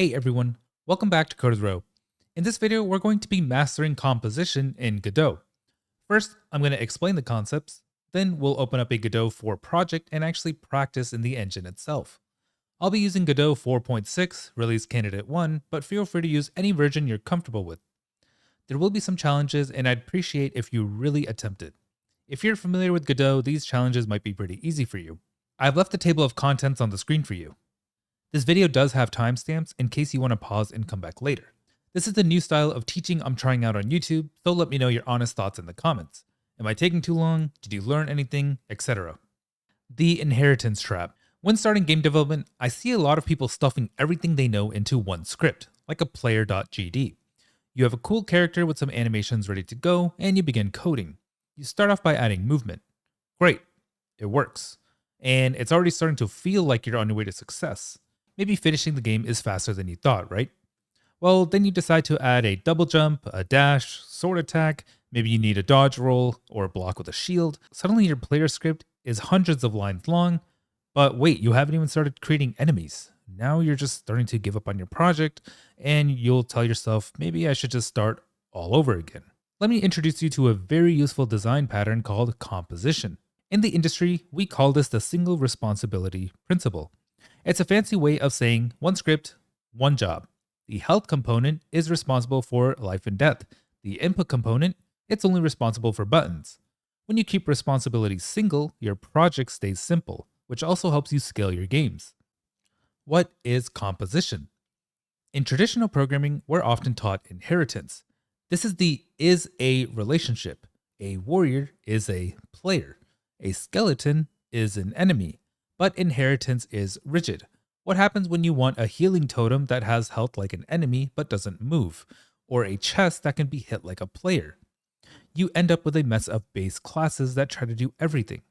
Hey everyone, welcome back to Godot Way. In this video, we're going to be mastering composition in Godot. First, I'm going to explain the concepts, then we'll open up a Godot 4 project and actually practice in the engine itself. I'll be using Godot 4.6, release candidate 1, but feel free to use any version you're comfortable with. There will be some challenges and I'd appreciate if you really attempt it. If you're familiar with Godot, these challenges might be pretty easy for you. I've left the table of contents on the screen for you. This video does have timestamps in case you want to pause and come back later. This is the new style of teaching I'm trying out on YouTube, so let me know your honest thoughts in the comments. Am I taking too long? Did you learn anything? Etc. The inheritance trap. When starting game development, I see a lot of people stuffing everything they know into one script, like a player.gd. You have a cool character with some animations ready to go, and you begin coding. You start off by adding movement. Great, it works. And it's already starting to feel like you're on your way to success. Maybe finishing the game is faster than you thought, right? Well, then you decide to add a double jump, a dash, sword attack, maybe you need a dodge roll, or a block with a shield. Suddenly your player script is hundreds of lines long, but wait, you haven't even started creating enemies. Now you're just starting to give up on your project, and you'll tell yourself, maybe I should just start all over again. Let me introduce you to a very useful design pattern called composition. In the industry, we call this the single responsibility principle. It's a fancy way of saying one script, one job. The health component is responsible for life and death. The input component, it's only responsible for buttons. When you keep responsibilities single, your project stays simple, which also helps you scale your games. What is composition? In traditional programming, we're often taught inheritance. This is the is-a relationship. A warrior is a player. A skeleton is an enemy. But inheritance is rigid. What happens when you want a healing totem that has health like an enemy but doesn't move, or a chest that can be hit like a player? You end up with a mess of base classes that try to do everything.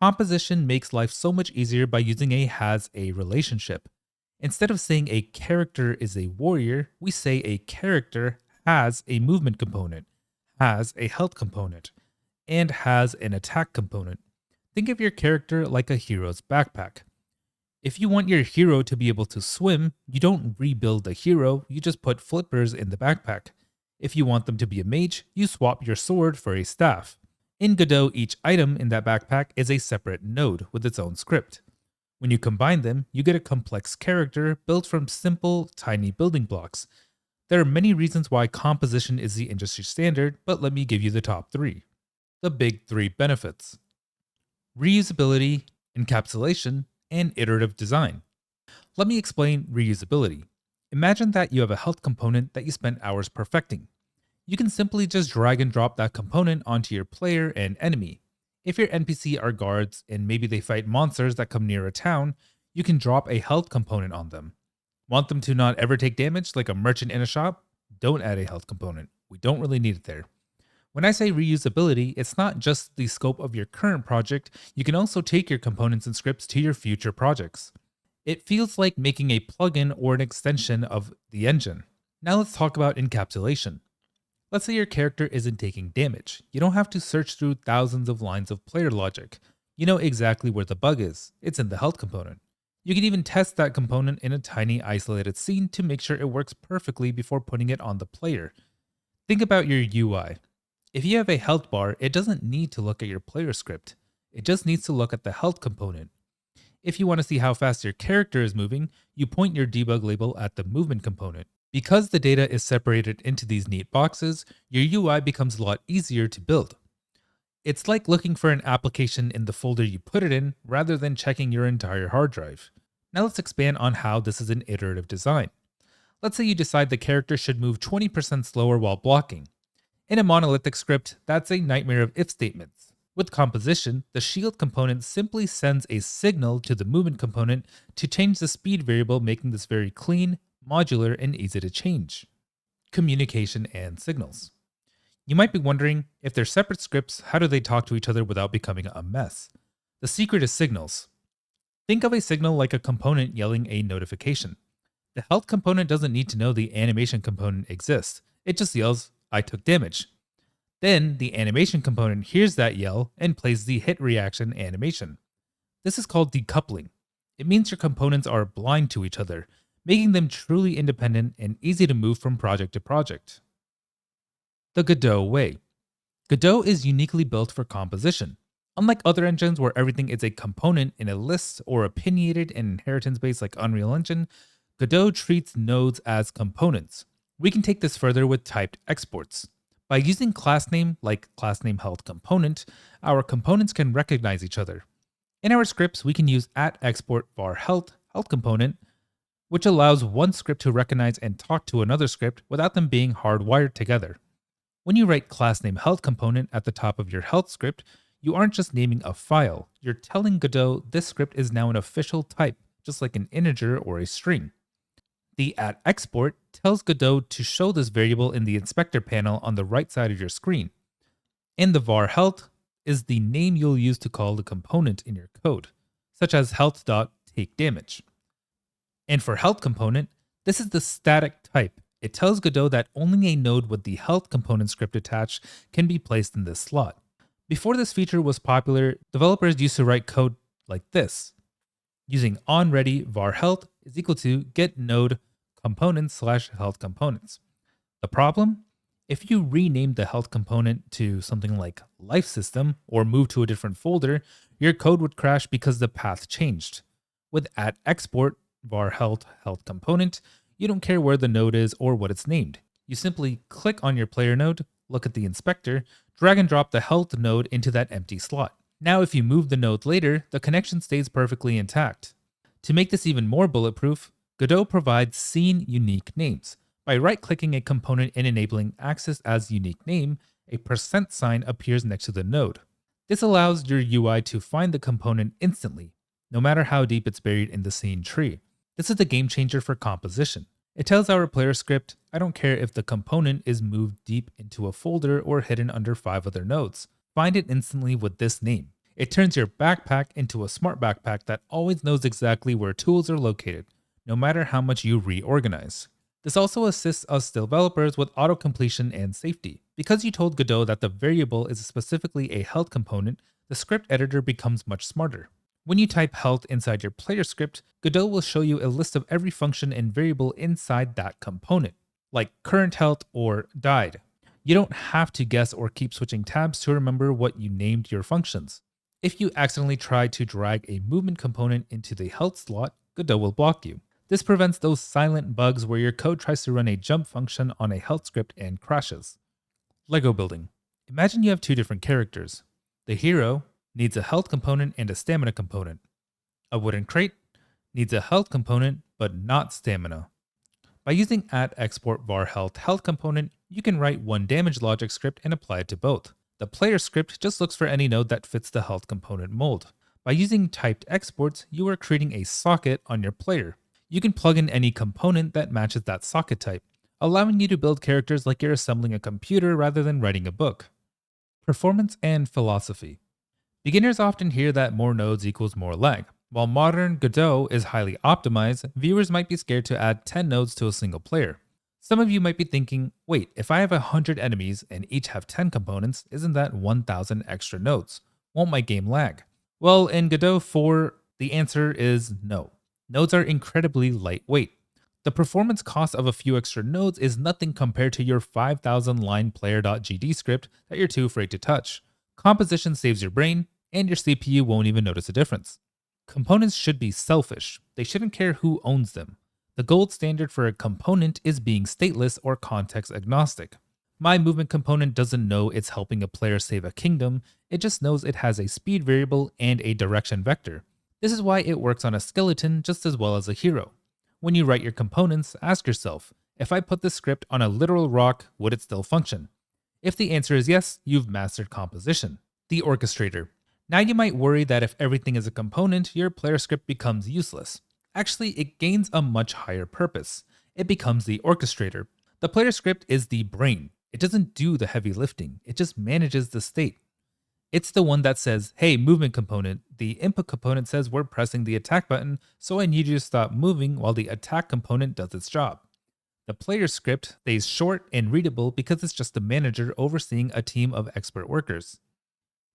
Composition makes life so much easier by using a has-a relationship. Instead of saying a character is a warrior, we say a character has a movement component, has a health component, and has an attack component. Think of your character like a hero's backpack. If you want your hero to be able to swim, you don't rebuild the hero, you just put flippers in the backpack. If you want them to be a mage, you swap your sword for a staff. In Godot, each item in that backpack is a separate node with its own script. When you combine them, you get a complex character built from simple, tiny building blocks. There are many reasons why composition is the industry standard, but let me give you the top 3. The big 3 benefits: reusability, encapsulation, and iterative design. Let me explain reusability. Imagine that you have a health component that you spent hours perfecting. You can simply just drag and drop that component onto your player and enemy. If your NPC are guards and maybe they fight monsters that come near a town, you can drop a health component on them. Want them to not ever take damage like a merchant in a shop? Don't add a health component. We don't really need it there. When I say reusability, it's not just the scope of your current project, you can also take your components and scripts to your future projects. It feels like making a plugin or an extension of the engine. Now let's talk about encapsulation. Let's say your character isn't taking damage. You don't have to search through thousands of lines of player logic. You know exactly where the bug is. It's in the health component. You can even test that component in a tiny isolated scene to make sure it works perfectly before putting it on the player. Think about your UI. If you have a health bar, it doesn't need to look at your player script. It just needs to look at the health component. If you want to see how fast your character is moving, you point your debug label at the movement component. Because the data is separated into these neat boxes, your UI becomes a lot easier to build. It's like looking for an application in the folder you put it in rather than checking your entire hard drive. Now let's expand on how this is an iterative design. Let's say you decide the character should move 20% slower while blocking. In a monolithic script, that's a nightmare of if statements. With composition, the shield component simply sends a signal to the movement component to change the speed variable, making this very clean, modular, and easy to change. Communication and signals. You might be wondering, if they're separate scripts, how do they talk to each other without becoming a mess? The secret is signals. Think of a signal like a component yelling a notification. The health component doesn't need to know the animation component exists. It just yells, "I took damage." Then the animation component hears that yell and plays the hit reaction animation. This is called decoupling. It means your components are blind to each other, making them truly independent and easy to move from project to project. The Godot Way. Godot is uniquely built for composition. Unlike other engines where everything is a component in a list or opinionated and inheritance based like Unreal Engine, Godot treats nodes as components. We can take this further with typed exports. By using class name like class name held component, our components can recognize each other. In our scripts, we can use @export var held component, which allows one script to recognize and talk to another script without them being hardwired together. When you write class name held component at the top of your held script, you aren't just naming a file, you're telling Godot this script is now an official type, just like an integer or a string. The @export tells Godot to show this variable in the inspector panel on the right side of your screen. And the var health is the name you'll use to call the component in your code, such as health.takeDamage. And for health component, this is the static type. It tells Godot that only a node with the health component script attached can be placed in this slot. Before this feature was popular, developers used to write code like this, using onReady var health is equal to get node components / health components. The problem? If you rename the health component to something like life system or move to a different folder, your code would crash because the path changed. With @export var health component, you don't care where the node is or what it's named. You simply click on your player node, look at the inspector, drag and drop the health node into that empty slot. Now if you move the node later, the connection stays perfectly intact. To make this even more bulletproof, Godot provides scene unique names. By right-clicking a component and enabling access as unique name, a %sign appears next to the node. This allows your UI to find the component instantly, no matter how deep it's buried in the scene tree. This is the game changer for composition. It tells our player script, I don't care if the component is moved deep into a folder or hidden under 5 other nodes. Find it instantly with this name. It turns your backpack into a smart backpack that always knows exactly where tools are located, no matter how much you reorganize. This also assists us developers with auto-completion and safety. Because you told Godot that the variable is specifically a health component, the script editor becomes much smarter. When you type health inside your player script, Godot will show you a list of every function and variable inside that component, like current health or died. You don't have to guess or keep switching tabs to remember what you named your functions. If you accidentally try to drag a movement component into the health slot, Godot will block you. This prevents those silent bugs where your code tries to run a jump function on a health script and crashes. Lego building. Imagine you have 2 different characters. The hero needs a health component and a stamina component. A wooden crate needs a health component but not stamina. By using @export var health component, you can write one damage logic script and apply it to both. The player script just looks for any node that fits the health component mold. By using typed exports, you are creating a socket on your player. You can plug in any component that matches that socket type, allowing you to build characters like you're assembling a computer rather than writing a book. Performance and philosophy. Beginners often hear that more nodes equals more lag. While modern Godot is highly optimized, viewers might be scared to add 10 nodes to a single player. Some of you might be thinking, wait, if I have 100 enemies and each have 10 components, isn't that 1,000 extra nodes? Won't my game lag? Well, in Godot 4, the answer is no. Nodes are incredibly lightweight. The performance cost of a few extra nodes is nothing compared to your 5,000 line player.gd script that you're too afraid to touch. Composition saves your brain, and your CPU won't even notice a difference. Components should be selfish. They shouldn't care who owns them. The gold standard for a component is being stateless or context agnostic. My movement component doesn't know it's helping a player save a kingdom, it just knows it has a speed variable and a direction vector. This is why it works on a skeleton just as well as a hero. When you write your components, ask yourself, if I put this script on a literal rock, would it still function? If the answer is yes, you've mastered composition. The Orchestrator. Now you might worry that if everything is a component, your player script becomes useless. Actually, it gains a much higher purpose. It becomes the orchestrator. The player script is the brain. It doesn't do the heavy lifting, it just manages the state. It's the one that says, hey, movement component, the input component says we're pressing the attack button, so I need you to stop moving while the attack component does its job. The player script stays short and readable because it's just a manager overseeing a team of expert workers.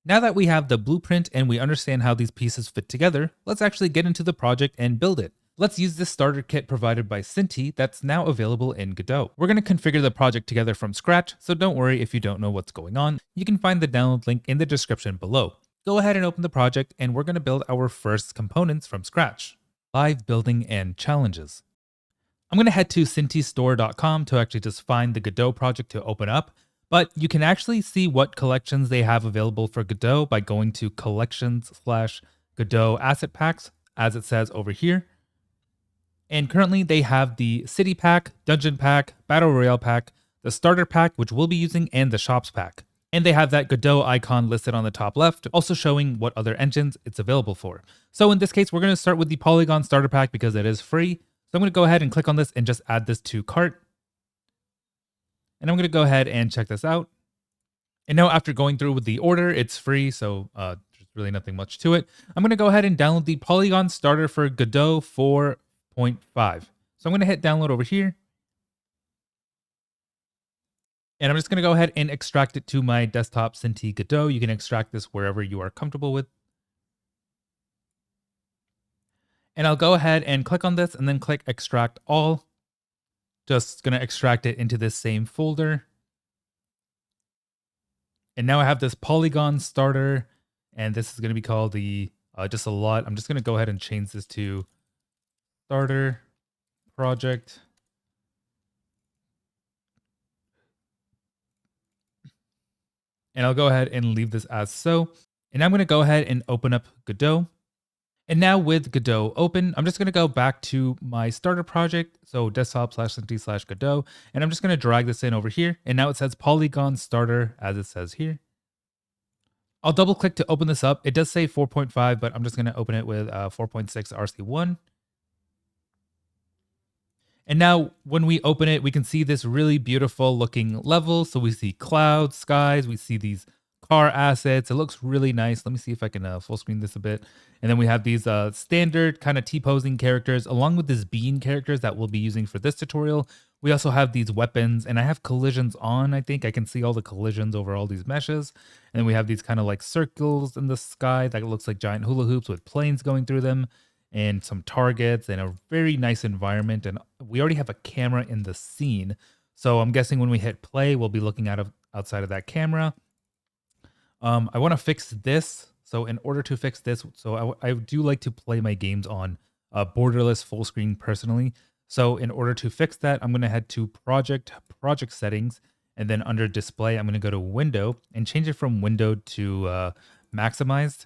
Now that we have the blueprint and we understand how these pieces fit together, let's actually get into the project and build it. Let's use this starter kit provided by Cinti that's now available in Godot. We're going to configure the project together from scratch, so don't worry if you don't know what's going on. You can find the download link in the description below. Go ahead and open the project, and we're going to build our first components from scratch. Live building and challenges. I'm going to head to cintistore.com to actually just find the Godot project to open up, but you can actually see what collections they have available for Godot by going to collections/Godot asset packs, as it says over here. And currently they have the City Pack, Dungeon Pack, Battle Royale Pack, the Starter Pack, which we'll be using, and the Shops Pack. And they have that Godot icon listed on the top left, also showing what other engines it's available for. So in this case, we're going to start with the Polygon Starter Pack because it is free. So I'm going to go ahead and click on this and just add this to cart. And I'm going to go ahead and check this out. And now after going through with the order, it's free, so there's really nothing much to it. I'm going to go ahead and download the Polygon Starter for Godot 4.5. So I'm going to hit download over here. And I'm just going to go ahead and extract it to my desktop Cinti Godot. You can extract this wherever you are comfortable with. And I'll go ahead and click on this and then click extract all. Just going to extract it into this same folder. And now I have this Polygon starter, and this is going to be called the just a lot. I'm just going to go ahead and change this to starter project. And I'll go ahead and leave this as so. And I'm going to go ahead and open up Godot. And now with Godot open, I'm just going to go back to my starter project. So desktop/Cinti/Godot. And I'm just going to drag this in over here. And now it says Polygon starter as it says here. I'll double click to open this up. It does say 4.5, but I'm just going to open it with 4.6 RC1. And now when we open it, we can see this really beautiful looking level. So we see clouds, skies, we see these car assets. It looks really nice. Let me see if I can full screen this a bit. And then we have these standard kind of T-posing characters along with this bean characters that we'll be using for this tutorial. We also have these weapons, and I have collisions on. I think I can see all the collisions over all these meshes. And then we have these kind of like circles in the sky that looks like giant hula hoops with planes going through them, and some targets and a very nice environment. And we already have a camera in the scene. So I'm guessing when we hit play, we'll be looking out of outside of that camera. I want to fix this. So in order to fix this, so I do like to play my games on borderless full screen personally. So in order to fix that, I'm going to head to project settings, and then under display, I'm going to go to window and change it from window to maximized.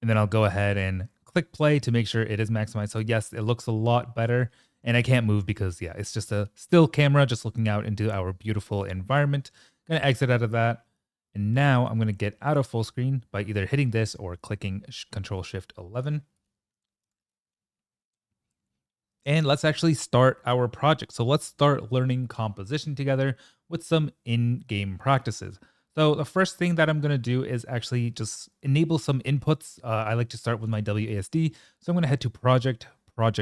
And then I'll go ahead and click play to make sure it is maximized. So yes, it looks a lot better, and I can't move because yeah, it's just a still camera just looking out into our beautiful environment. Going to exit out of that. And now I'm going to get out of full screen by either hitting this or clicking Control-Shift-11. And let's actually start our project. So let's start learning composition together with some in-game practices. So the first thing that I'm going to do is actually just enable some inputs. I like to start with my WASD. So I'm going to head to project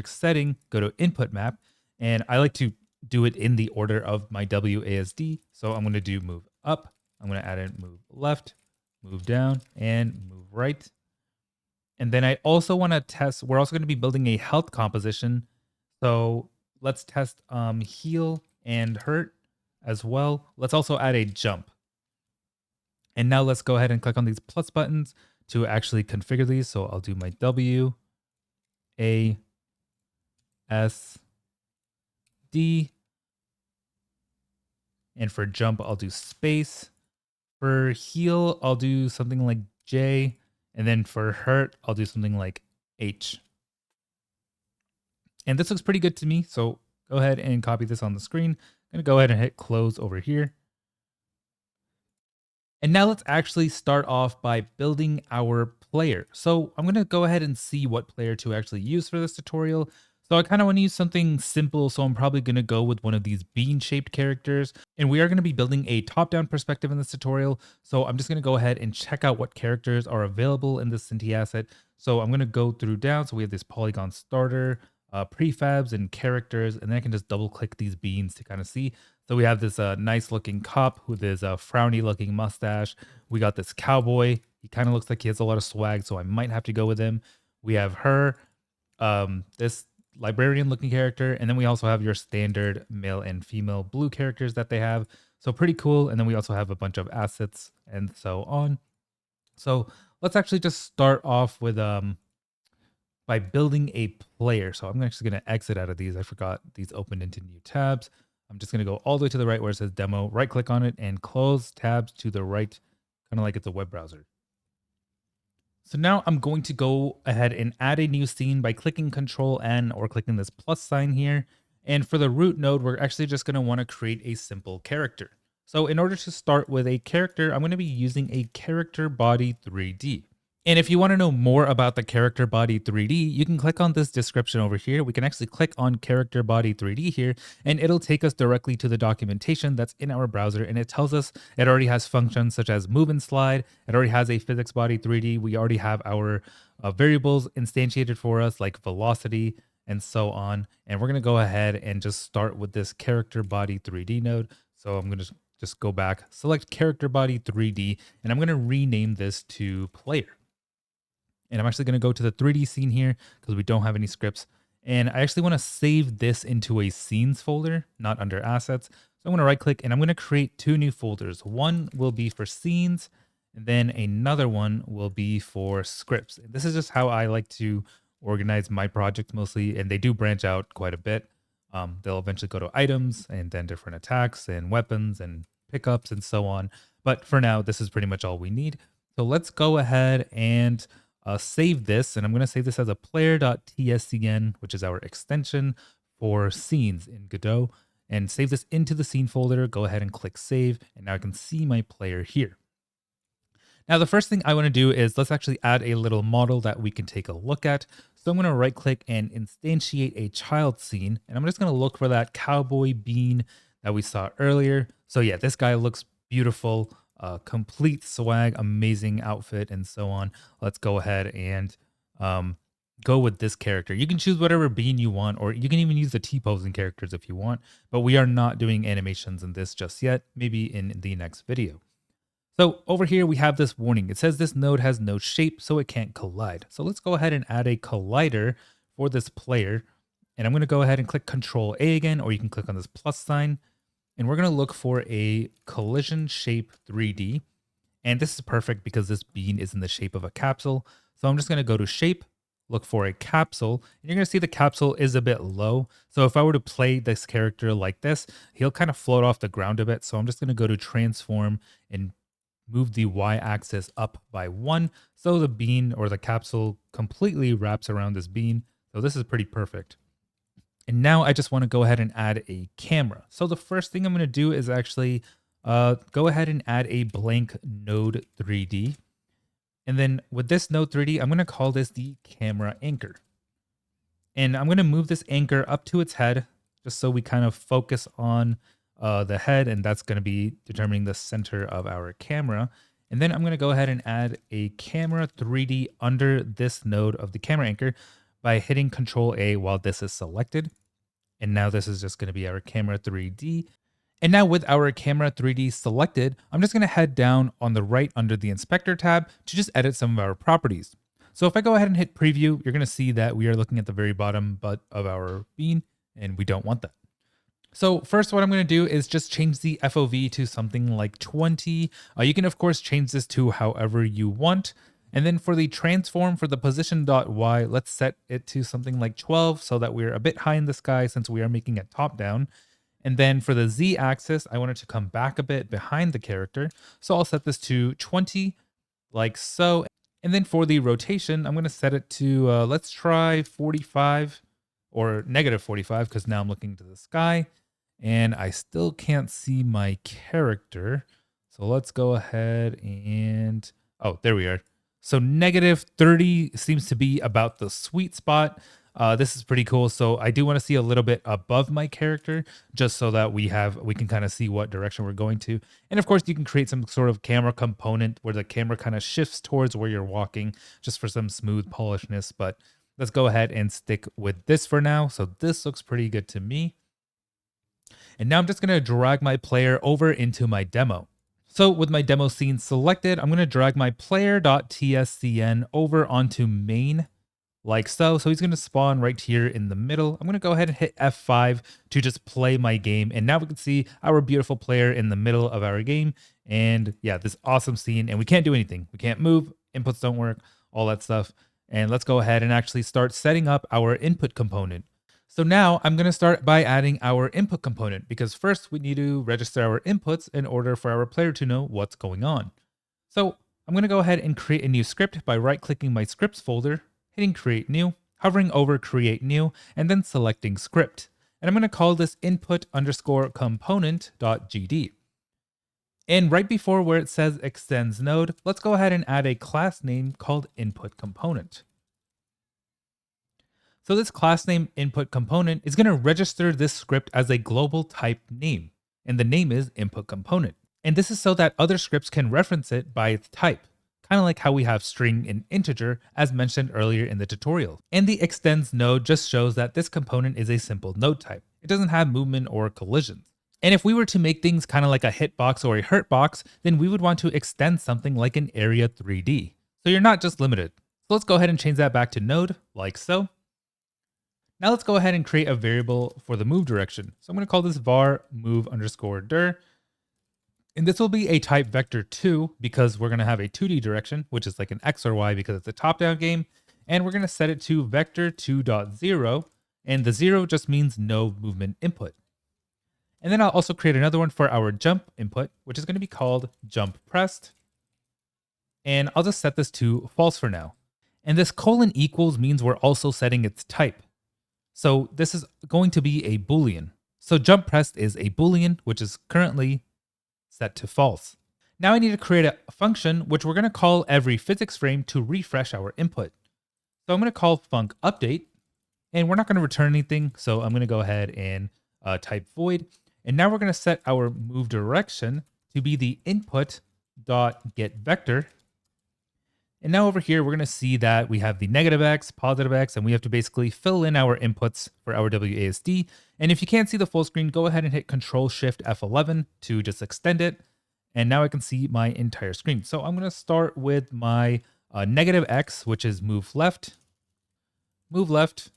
setting, go to input map, and I like to do it in the order of my WASD. So I'm going to do move up. I'm going to add in move left, move down, and move right. And then I also want to test, we're also going to be building a health composition. So let's test heal and hurt as well. Let's also add a jump. And now let's go ahead and click on these plus buttons to actually configure these. So I'll do my W, A, S, D. And for jump, I'll do space. For heal, I'll do something like J. And then for hurt, I'll do something like H. And this looks pretty good to me. So go ahead and copy this on the screen. I'm going to go ahead and hit close over here. And now let's actually start off by building our player. So I'm going to go ahead and see what player to actually use for this tutorial. So I kind of want to use something simple, so I'm probably going to go with one of these bean-shaped characters. And we are going to be building a top-down perspective in this tutorial. So I'm just going to go ahead and check out what characters are available in this Cinti asset. So I'm going to go through down. So we have this polygon starter, prefabs, and characters. And then I can just double-click these beans to kind of see. So we have this nice-looking cop with his frowny-looking mustache. We got this cowboy. He kind of looks like he has a lot of swag, so I might have to go with him. We have her. this librarian looking character. And then we also have your standard male and female blue characters that they have. So pretty cool. And then we also have a bunch of assets and so on. So let's actually just start off with by building a player. So I'm actually going to exit out of these. I forgot these opened into new tabs. I'm just going to go all the way to the right where it says demo, right click on it and close tabs to the right, kind of like it's a web browser. So now I'm going to go ahead and add a new scene by clicking Control N or clicking this plus sign here. And for the root node, we're actually just going to want to create a simple character. So in order to start with a character, I'm going to be using a character body 3D. And if you want to know more about the character body 3D, you can click on this description over here. We can actually click on character body 3D here, and it'll take us directly to the documentation that's in our browser. And it tells us it already has functions such as move and slide. It already has a physics body 3D. We already have our variables instantiated for us like velocity and so on. And we're going to go ahead and just start with this character body 3D node. So I'm going to just go back, select character body 3D, and I'm going to rename this to player. And I'm actually going to go to the 3D scene here because we don't have any scripts. And I actually want to save this into a scenes folder, not under assets. So I'm going to right click and I'm going to create two new folders. One will be for scenes and then another one will be for scripts. And this is just how I like to organize my projects mostly. And they do branch out quite a bit. They'll eventually go to items and then different attacks and weapons and pickups and so on. But for now, this is pretty much all we need. So let's go ahead and save this, and I'm going to save this as a player.tscn, which is our extension for scenes in Godot, and save this into the scene folder. Go ahead and click save, and now I can see my player here. Now, the first thing I want to do is let's actually add a little model that we can take a look at. So I'm going to right click and instantiate a child scene, and I'm just going to look for that cowboy bean that we saw earlier. So yeah, this guy looks beautiful. Complete swag, amazing outfit, and so on. Let's go ahead and go with this character. You can choose whatever bean you want, or you can even use the T-posing characters if you want, but we are not doing animations in this just yet, maybe in the next video. So over here, we have this warning. It says this node has no shape, so it can't collide. So let's go ahead and add a collider for this player. And I'm going to go ahead and click Control A again, or you can click on this plus sign. And we're going to look for a collision shape 3D. And this is perfect because this bean is in the shape of a capsule. So I'm just going to go to shape, look for a capsule. And you're going to see the capsule is a bit low. So if I were to play this character like this, he'll kind of float off the ground a bit. So I'm just going to go to transform and move the y-axis up by 1. So the bean or the capsule completely wraps around this bean. So this is pretty perfect. And now I just want to go ahead and add a camera. So the first thing I'm going to do is actually go ahead and add a blank node 3D. And then with this node 3D, I'm going to call this the camera anchor. And I'm going to move this anchor up to its head just so we kind of focus on the head. And that's going to be determining the center of our camera. And then I'm going to go ahead and add a camera 3D under this node of the camera anchor by hitting Control A while this is selected. And now this is just going to be our camera 3D. And now with our camera 3D selected, I'm just going to head down on the right under the inspector tab to just edit some of our properties. So if I go ahead and hit preview, you're going to see that we are looking at the very bottom butt of our bean, and we don't want that. So first, what I'm going to do is just change the FOV to something like 20. You can, of course, change this to however you want. And then for the transform for the position.y, let's set it to something like 12 so that we're a bit high in the sky since we are making it top down. And then for the Z axis, I want it to come back a bit behind the character. So I'll set this to 20 like so. And then for the rotation, I'm going to set it to, let's try 45 or negative 45 because now I'm looking to the sky and I still can't see my character. So let's go ahead and, oh, there we are. So negative 30 seems to be about the sweet spot. This is pretty cool. So I do want to see a little bit above my character just so that we can kind of see what direction we're going to. And of course you can create some sort of camera component where the camera kind of shifts towards where you're walking just for some smooth polishness. But let's go ahead and stick with this for now. So this looks pretty good to me. And now I'm just going to drag my player over into my demo. So with my demo scene selected, I'm going to drag my player.tscn over onto main like so. So he's going to spawn right here in the middle. I'm going to go ahead and hit F5 to just play my game. And now we can see our beautiful player in the middle of our game. And yeah, this awesome scene. And we can't do anything. We can't move. Inputs don't work, all that stuff. And let's go ahead and actually start setting up our input component. So now I'm going to start by adding our input component, because first we need to register our inputs in order for our player to know what's going on. So I'm going to go ahead and create a new script by right-clicking my scripts folder, hitting create new, hovering over create new, and then selecting script. And I'm going to call this input underscore component.gd. And right before where it says extends node, let's go ahead and add a class name called input component. So this class name input component is going to register this script as a global type name, and the name is input component. And this is so that other scripts can reference it by its type, kind of like how we have string and integer as mentioned earlier in the tutorial. And the extends node just shows that this component is a simple node type. It doesn't have movement or collisions. And if we were to make things kind of like a hitbox or a hurtbox, then we would want to extend something like an area 3D. So you're not just limited. So let's go ahead and change that back to node, like so. Now let's go ahead and create a variable for the move direction. So I'm going to call this var move underscore dir. And this will be a type vector 2 because we're going to have a 2D direction, which is like an X or Y because it's a top-down game. And we're going to set it to vector 2.0. And the 0 just means no movement input. And then I'll also create another one for our jump input, which is going to be called jump pressed. And I'll just set this to false for now. And this colon equals means we're also setting its type. So this is going to be a Boolean. So jump pressed is a Boolean, which is currently set to false. Now I need to create a function, which we're going to call every physics frame to refresh our input. So I'm going to call func update, and we're not going to return anything. So I'm going to go ahead and type void. And now we're going to set our move direction to be the input.getVector. And now over here, we're going to see that we have the negative X, positive X, and we have to basically fill in our inputs for our WASD. And if you can't see the full screen, go ahead and hit Control-Shift F11 to just extend it. And now I can see my entire screen. So I'm going to start with my negative X, which is move left, and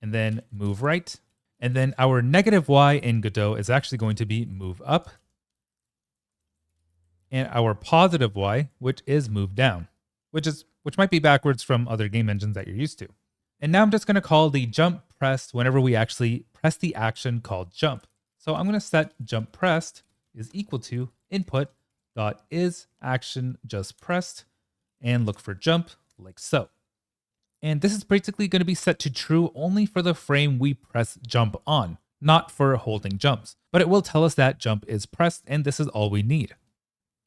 then move right. And then our negative Y in Godot is actually going to be move up. And our positive Y, which is move down, which might be backwards from other game engines that you're used to. And now I'm just going to call the jump pressed whenever we actually press the action called jump. So I'm going to set jump pressed is equal to input.isAction just pressed and look for jump like so. And this is basically going to be set to true only for the frame we press jump on, not for holding jumps. But it will tell us that jump is pressed, and this is all we need.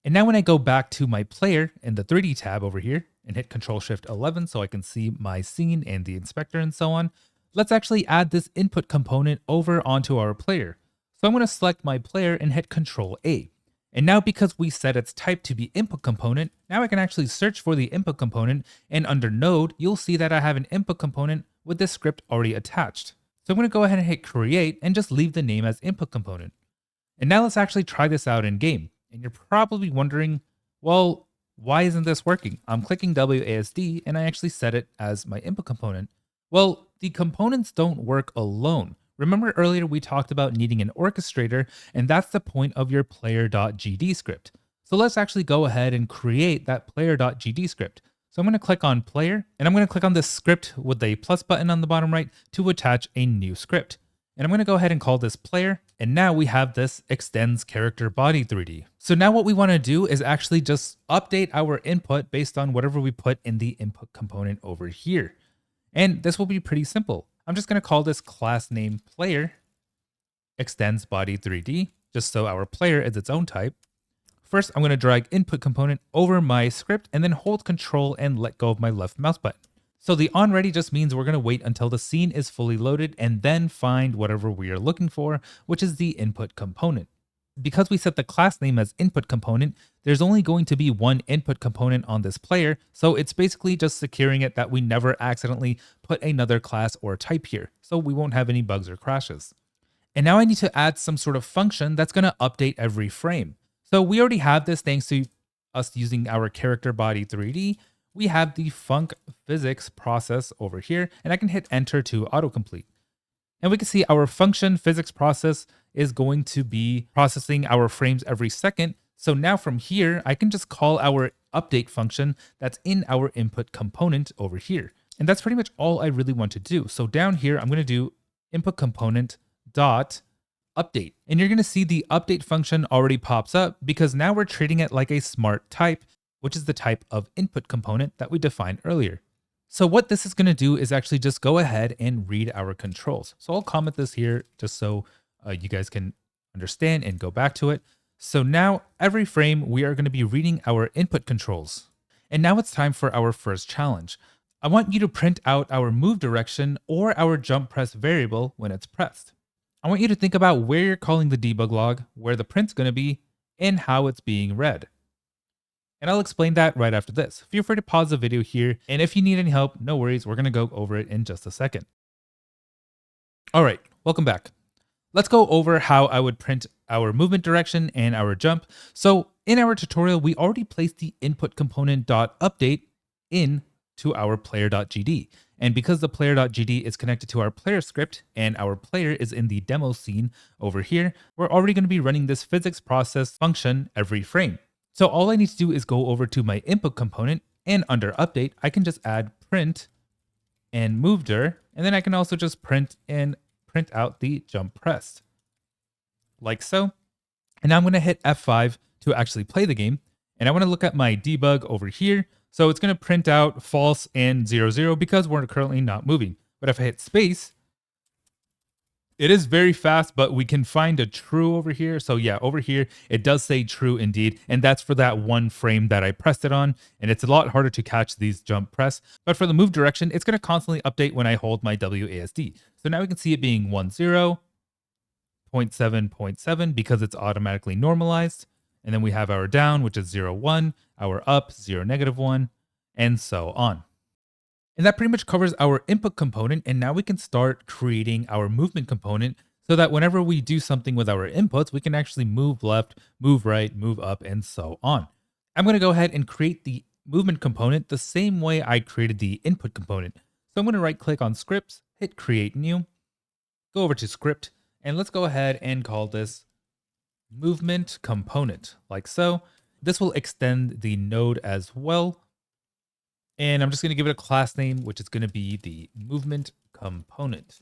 And now when I go back to my player in the 3D tab over here and hit Control-Shift-11 so I can see my scene and the inspector and so on, let's actually add this input component over onto our player. So I'm going to select my player and hit Control-A. And now because we set its type to be input component, now I can actually search for the input component, and under node, you'll see that I have an input component with this script already attached. So I'm going to go ahead and hit create and just leave the name as input component. And now let's actually try this out in game. And you're probably wondering, well, why isn't this working? I'm clicking WASD and I actually set it as my input component. Well, the components don't work alone. Remember earlier we talked about needing an orchestrator, and that's the point of your player.gd script. So let's actually go ahead and create that player.gd script. So I'm going to click on player, and I'm going to click on this script with a plus button on the bottom right to attach a new script. And I'm going to go ahead and call this player. And now we have this extends character body 3D. So now what we want to do is actually just update our input based on whatever we put in the input component over here. And this will be pretty simple. I'm just going to call this class name player extends body 3D, just so our player is its own type. First, I'm going to drag input component over my script and then hold Control and let go of my left mouse button. So the on ready just means we're going to wait until the scene is fully loaded and then find whatever we are looking for, which is the input component. Because we set the class name as input component, there's only going to be one input component on this player, so it's basically just securing it that we never accidentally put another class or type here, so we won't have any bugs or crashes. And now I need to add some sort of function that's going to update every frame. So we already have this thanks to us using our character body 3D, we have the func physics process over here, and I can hit enter to autocomplete. And we can see our function physics process is going to be processing our frames every second. So now from here, I can just call our update function that's in our input component over here. And that's pretty much all I really want to do. So down here, I'm going to do input component dot update. And you're going to see the update function already pops up because now we're treating it like a smart type, which is the type of input component that we defined earlier. So what this is going to do is actually just go ahead and read our controls. So I'll comment this here just so you guys can understand and go back to it. So now every frame we are going to be reading our input controls. And now it's time for our first challenge. I want you to print out our move direction or our jump press variable when it's pressed. I want you to think about where you're calling the debug log, where the print's going to be, and how it's being read. And I'll explain that right after this. Feel free to pause the video here, and if you need any help, no worries, we're going to go over it in just a second. All right, welcome back. Let's go over how I would print our movement direction and our jump. So in our tutorial, we already placed the input component .update in to our player.gd. And because the player.gd is connected to our player script and our player is in the demo scene over here, we're already going to be running this physics process function every frame. So all I need to do is go over to my input component, and under update, I can just add print and movedir, and then I can also just print out the jump pressed, like so. And now I'm going to hit F5 to actually play the game, and I want to look at my debug over here. So it's going to print out false and 0, 0 because we're currently not moving. But if I hit space, it is very fast, but we can find a true over here. So yeah, over here, it does say true indeed. And that's for that one frame that I pressed it on. And it's a lot harder to catch these jump press. But for the move direction, it's going to constantly update when I hold my WASD. So now we can see it being 1, 0, 0.7, 0.7 because it's automatically normalized. And then we have our down, which is 0, 1, our up, 0, -1, and so on. And that pretty much covers our input component. And now we can start creating our movement component so that whenever we do something with our inputs, we can actually move left, move right, move up, and so on. I'm going to go ahead and create the movement component the same way I created the input component. So I'm going to right click on scripts, hit create new, go over to script, and let's go ahead and call this movement component like so. This will extend the node as well. And I'm just going to give it a class name, which is going to be the movement component.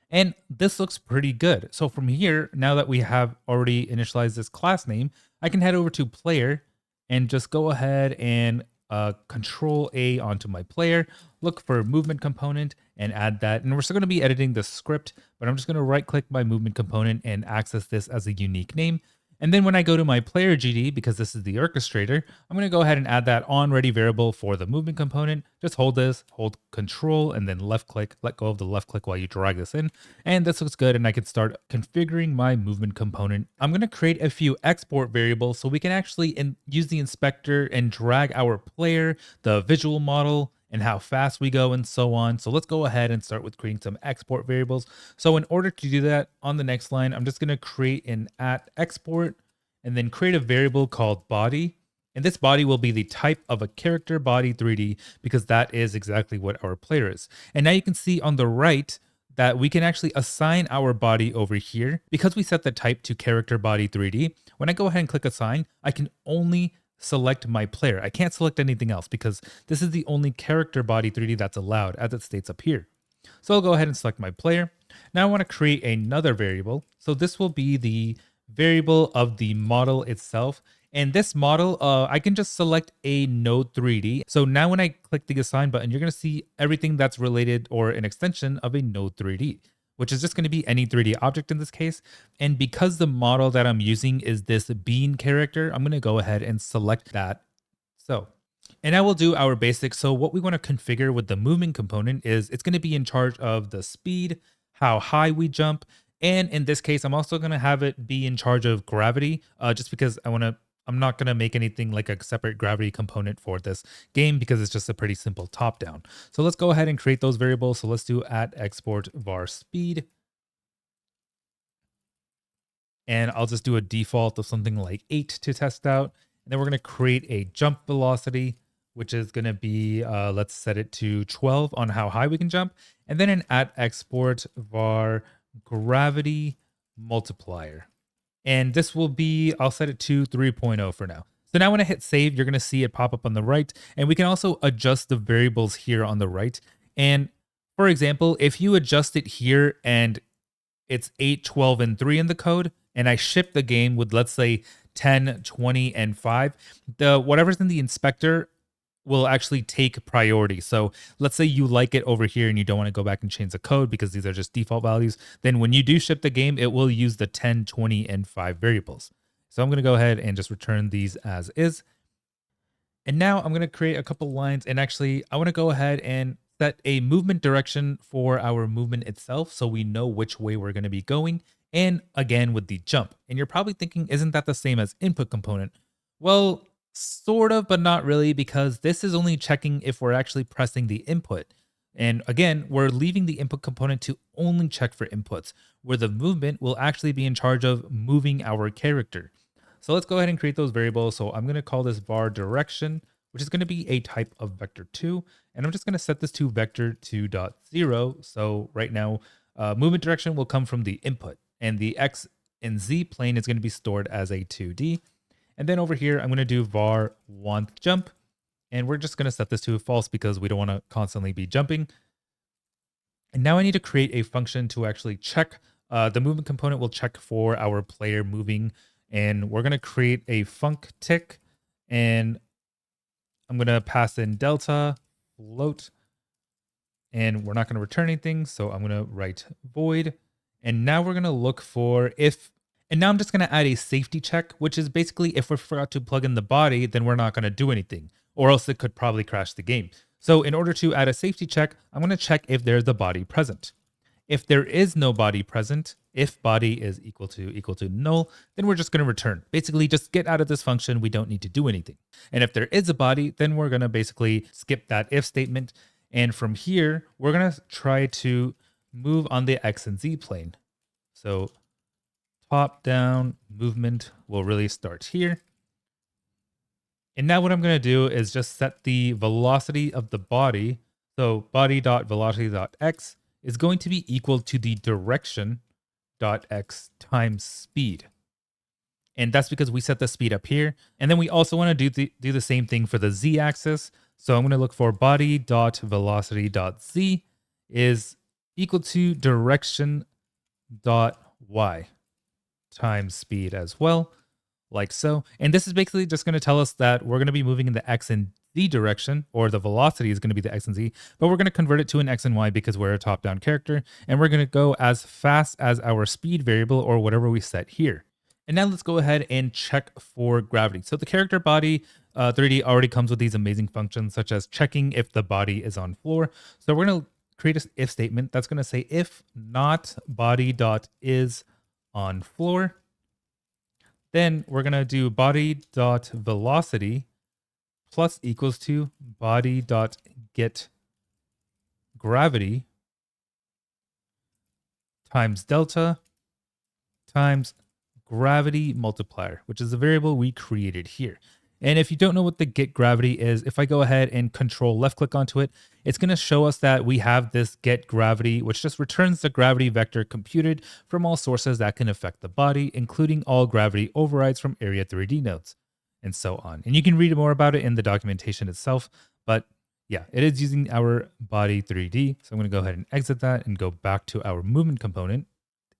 And this looks pretty good. So from here, now that we have already initialized this class name, I can head over to player and just go ahead and control A onto my player, look for movement component and add that. And we're still going to be editing the script, but I'm just going to right click my movement component and access this as a unique name. And then when I go to my player GD, because this is the orchestrator, I'm going to go ahead and add that onReady variable for the movement component. Just hold this, hold control, and then left click, let go of the left click while you drag this in. And this looks good. And I can start configuring my movement component. I'm going to create a few export variables so we can actually use the inspector and drag our player, the visual model, and how fast we go and so on. So let's go ahead and start with creating some export variables. So in order to do that, on the next line, I'm just going to create an @export and then create a variable called body. And this body will be the type of a character body 3D because that is exactly what our player is. And now you can see on the right that we can actually assign our body over here. Because we set the type to character body 3D, when I go ahead and click assign, I can only select my player. I can't select anything else because this is the only character body 3D that's allowed as it states up here. So I'll go ahead and select my player. Now I want to create another variable. So this will be the variable of the model itself. And this model, I can just select a node 3D. So now when I click the assign button, you're going to see everything that's related or an extension of a node 3D, which is just going to be any 3D object in this case. And because the model that I'm using is this bean character, I'm going to go ahead and select that. And now we'll do our basics. So what we want to configure with the movement component is it's going to be in charge of the speed, how high we jump. And in this case, I'm also going to have it be in charge of gravity, just because I'm not going to make anything like a separate gravity component for this game because it's just a pretty simple top down. So let's go ahead and create those variables. So let's do @export var speed. And I'll just do a default of something like 8 to test out. And then we're going to create a jump velocity which is going to be, let's set it to 12 on how high we can jump. And then an at export var gravity multiplier. And this will be, I'll set it to 3.0 for now. So now when I hit save, you're going to see it pop up on the right. And we can also adjust the variables here on the right. And for example, if you adjust it here and it's 8, 12, and 3 in the code, and I ship the game with, let's say, 10, 20, and 5, the whatever's in the inspector will actually take priority. So let's say you like it over here and you don't want to go back and change the code because these are just default values. Then when you do ship the game, it will use the 10, 20, and 5 variables. So I'm going to go ahead and just return these as is. And now I'm going to create a couple lines, and actually I want to go ahead and set a movement direction for our movement itself so we know which way we're going to be going. And again with the jump. And you're probably thinking, isn't that the same as input component? Well, sort of, but not really, because this is only checking if we're actually pressing the input. And again, we're leaving the input component to only check for inputs, where the movement will actually be in charge of moving our character. So let's go ahead and create those variables. So I'm going to call this var direction, which is going to be a type of vector2. And I'm just going to set this to vector2.0. So right now, movement direction will come from the input, and the X and Z plane is going to be stored as a 2D. And then over here, I'm going to do var want jump. And we're just going to set this to false because we don't want to constantly be jumping. And now I need to create a function to actually check. The movement component will check for our player moving. And we're going to create a func tick. And I'm going to pass in delta float. And we're not going to return anything. So I'm going to write void. And now we're going to look for if. And now I'm just going to add a safety check, which is basically if we forgot to plug in the body, then we're not going to do anything, or else it could probably crash the game. So in order to add a safety check, I'm going to check if there's a body present. If there is no body present, if body is equal to null, then we're just going to return. Basically, just get out of this function. We don't need to do anything. And if there is a body, then we're going to basically skip that if statement. And from here, we're going to try to move on the X and Z plane. So top down movement will really start here. And now what I'm going to do is just set the velocity of the body. So body.velocity.x is going to be equal to the direction.x times speed. And that's because we set the speed up here. And then we also want to do the same thing for the z-axis. So I'm going to look for body.velocity.z is equal to direction.y times speed as well, like so. And this is basically just going to tell us that we're going to be moving in the X and Z direction, or the velocity is going to be the X and Z, but we're going to convert it to an X and Y because we're a top-down character, and we're going to go as fast as our speed variable or whatever we set here. And now let's go ahead and check for gravity. So the character body 3D already comes with these amazing functions, such as checking if the body is on floor. So we're going to create an if statement that's going to say if not body.is on floor, then we're going to do body.velocity plus equals to body.get gravity times delta times gravity multiplier, which is the variable we created here. And if you don't know what the get gravity is, if I go ahead and control left click onto it, it's going to show us that we have this get gravity, which just returns the gravity vector computed from all sources that can affect the body, including all gravity overrides from area 3D nodes, and so on. And you can read more about it in the documentation itself, but yeah, it is using our body 3D. So I'm going to go ahead and exit that and go back to our movement component.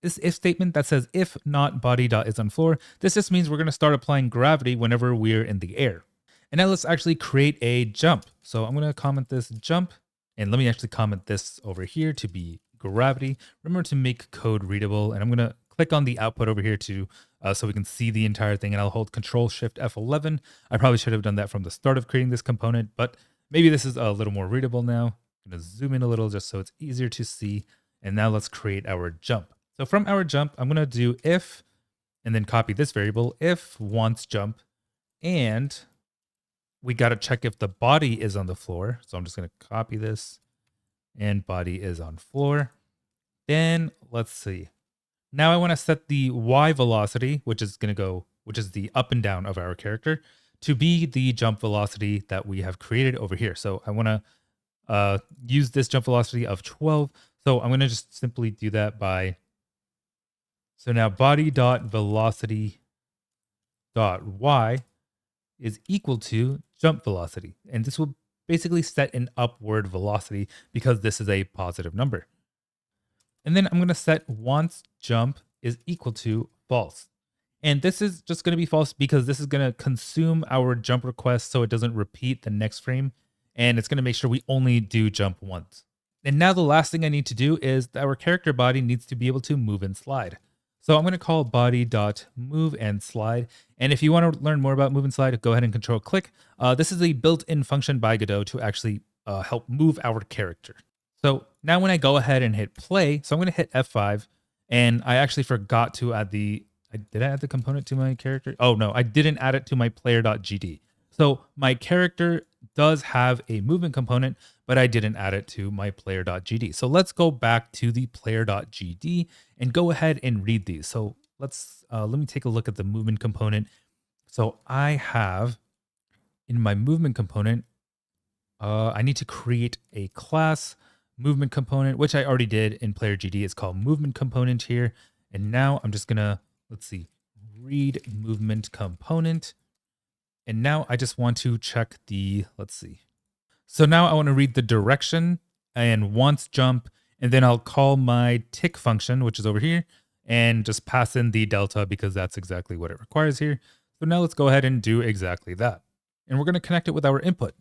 This if statement that says if not body.is on floor, this just means we're going to start applying gravity whenever we're in the air. And now let's actually create a jump. So I'm going to comment this jump, and let me actually comment this over here to be gravity. Remember to make code readable, and I'm going to click on the output over here to so we can see the entire thing, and I'll hold Control Shift F11. I probably should have done that from the start of creating this component, but maybe this is a little more readable now. I'm going to zoom in a little just so it's easier to see. And now let's create our jump. So from our jump, I'm going to do if, and then copy this variable, if wants jump, and we got to check if the body is on the floor. So I'm just going to copy this, and body is on floor. Then let's see. Now I want to set the y velocity, which is the up and down of our character, to be the jump velocity that we have created over here. So I want to use this jump velocity of 12. So I'm going to just simply do that by, so now body dot velocity dot y is equal to jump velocity. And this will basically set an upward velocity because this is a positive number. And then I'm going to set once jump is equal to false. And this is just going to be false because this is going to consume our jump request so it doesn't repeat the next frame. And it's going to make sure we only do jump once. And now the last thing I need to do is that our character body needs to be able to move and slide. So I'm going to call body.move and slide. And if you want to learn more about move and slide, go ahead and control click. This is a built-in function by Godot to actually help move our character. So now when I go ahead and hit play, so I'm going to hit F5, and I actually forgot to add did I add the component to my character? Oh no, I didn't add it to my player.gd. So my character does have a movement component, but I didn't add it to my player.gd. So let's go back to the player.gd and go ahead and read these. So let me take a look at the movement component. So I have in my movement component, I need to create a class movement component, which I already did in player GD. It's called movement component here. And now I'm just gonna, read movement component. And now I just want to check the, So now I want to read the direction and once jump, and then I'll call my tick function, which is over here, and just pass in the delta because that's exactly what it requires here. So now let's go ahead and do exactly that. And we're going to connect it with our input.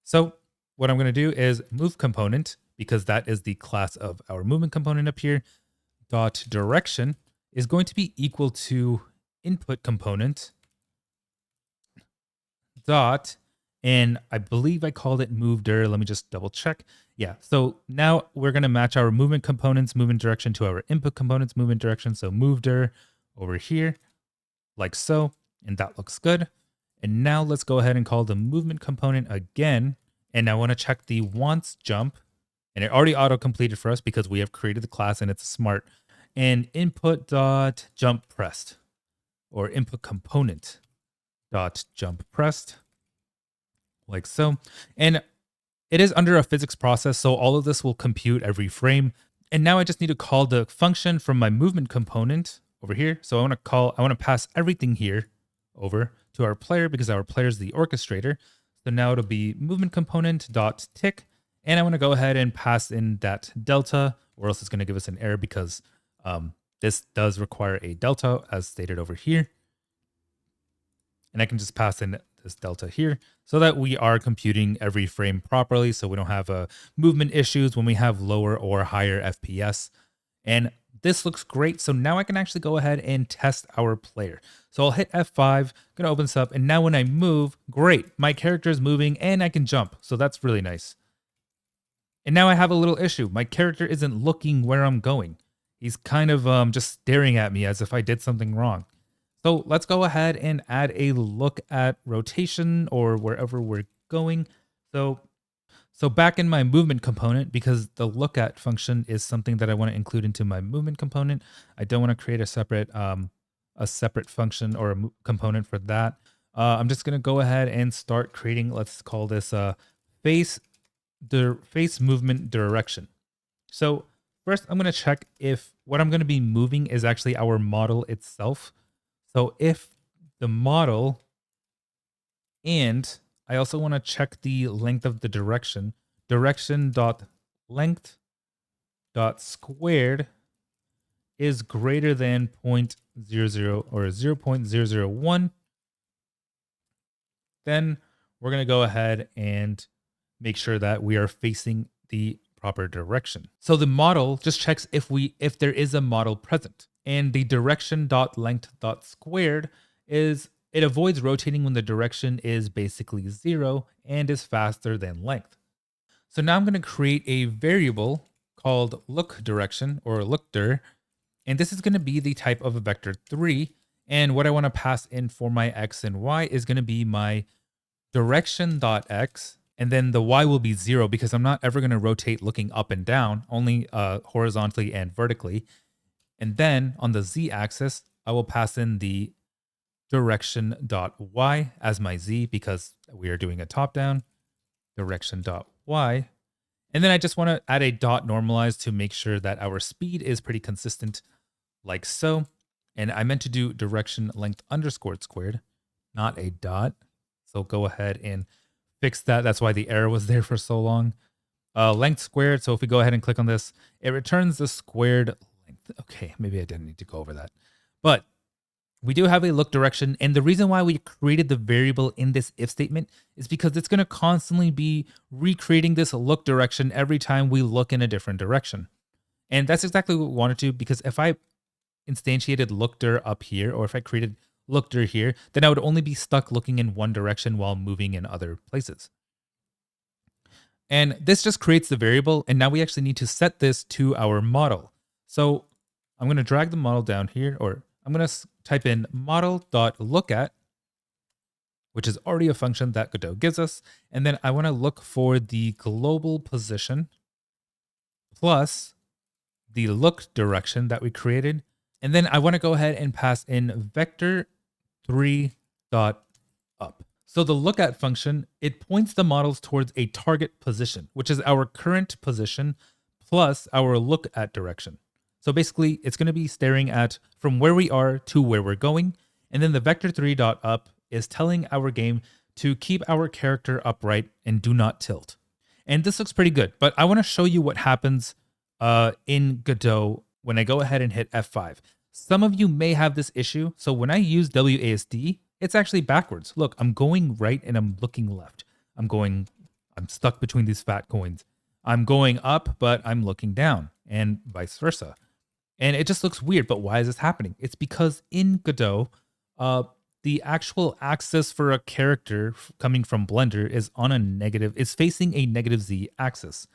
So what I'm going to do is move component, because that is the class of our movement component up here, dot direction is going to be equal to input component dot, and I believe I called it movedir. Let me just double check. Yeah, so now we're going to match our movement components, movement direction to our input components, movement direction. So movedir over here, like so, and that looks good. And now let's go ahead and call the movement component again. And I want to check the once jump, and it already auto-completed for us because we have created the class and it's smart. And input dot jump pressed, or input component dot jump pressed, like so. And it is under a physics process, so all of this will compute every frame. And now I just need to call the function from my movement component over here. So I want to pass everything here over to our player because our player is the orchestrator. So now it'll be movement component dot tick, and I want to go ahead and pass in that delta, or else it's going to give us an error because this does require a delta as stated over here. And I can just pass in this delta here so that we are computing every frame properly, so we don't have movement issues when we have lower or higher FPS. And this looks great. So now I can actually go ahead and test our player. So I'll hit F5, gonna open this up, and now when I move, great, my character is moving and I can jump. So that's really nice. And now I have a little issue. My character isn't looking where I'm going. He's kind of just staring at me as if I did something wrong. So let's go ahead and add a look at rotation or wherever we're going. So back in my movement component, because the look at function is something that I want to include into my movement component, I don't want to create a separate function or a component for that. I'm just going to go ahead and start creating, let's call this face movement direction. So first I'm going to check if what I'm going to be moving is actually our model itself. So if the model, and I also want to check the length of the direction dot length dot squared is greater than 0.00 or 0.001, then we're going to go ahead and make sure that we are facing the proper direction. So the model just checks if there is a model present. And the direction dot length dot squared is, it avoids rotating when the direction is basically 0 and is faster than length. So now I'm going to create a variable called look direction, or lookdir, and this is going to be the type of a vector 3. And what I want to pass in for my x and y is going to be my direction dot x, and then the y will be 0 because I'm not ever going to rotate looking up and down, only horizontally and vertically. And then on the z-axis, I will pass in the direction.y as my z because we are doing a top down, direction.y. And then I just want to add a dot normalize to make sure that our speed is pretty consistent like so. And I meant to do direction length underscore squared, not a dot. So go ahead and fix that. That's why the error was there for so long. Length squared. So if we go ahead and click on this, it returns the squared length. Okay, maybe I didn't need to go over that. But we do have a look direction. And the reason why we created the variable in this if statement is because it's going to constantly be recreating this look direction every time we look in a different direction. And that's exactly what we wanted to, because if I instantiated lookdir up here, or if I created lookdir here, then I would only be stuck looking in one direction while moving in other places. And this just creates the variable. And now we actually need to set this to our model. So I'm going to drag the model down here, or I'm going to type in model.lookat, which is already a function that Godot gives us. And then I want to look for the global position plus the look direction that we created. And then I want to go ahead and pass in vector3.up. So the lookat function, it points the models towards a target position, which is our current position plus our look at direction. So basically, it's going to be staring at from where we are to where we're going. And then the vector3.up is telling our game to keep our character upright and do not tilt. And this looks pretty good, but I want to show you what happens in Godot when I go ahead and hit F5. Some of you may have this issue. So when I use WASD, it's actually backwards. Look, I'm going right and I'm looking left. I'm stuck between these fat coins. I'm going up, but I'm looking down, and vice versa. And it just looks weird, but why is this happening? It's because in Godot, the actual axis for a character coming from Blender is on a negative, is facing a negative Z axis.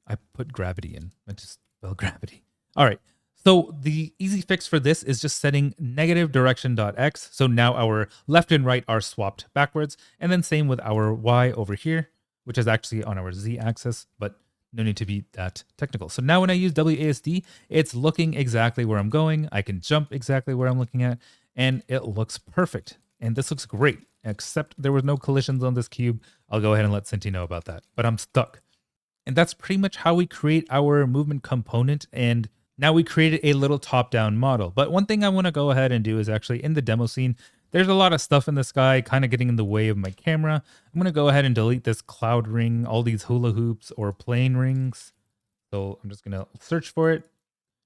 I put gravity in, I just spelled gravity. All right, so the easy fix for this is just setting negative direction.x. So now our left and right are swapped backwards, and then same with our Y over here, which is actually on our Z axis, but no need to be that technical. So now when I use WASD, it's looking exactly where I'm going. I can jump exactly where I'm looking at, and it looks perfect. And this looks great, except there was no collisions on this cube. I'll go ahead and let Cinti know about that, but I'm stuck. And that's pretty much how we create our movement component. And now we created a little top-down model. But one thing I want to go ahead and do is actually in the demo scene, there's a lot of stuff in the sky kind of getting in the way of my camera. I'm going to go ahead and delete this cloud ring, all these hula hoops or plane rings. So I'm just going to search for it,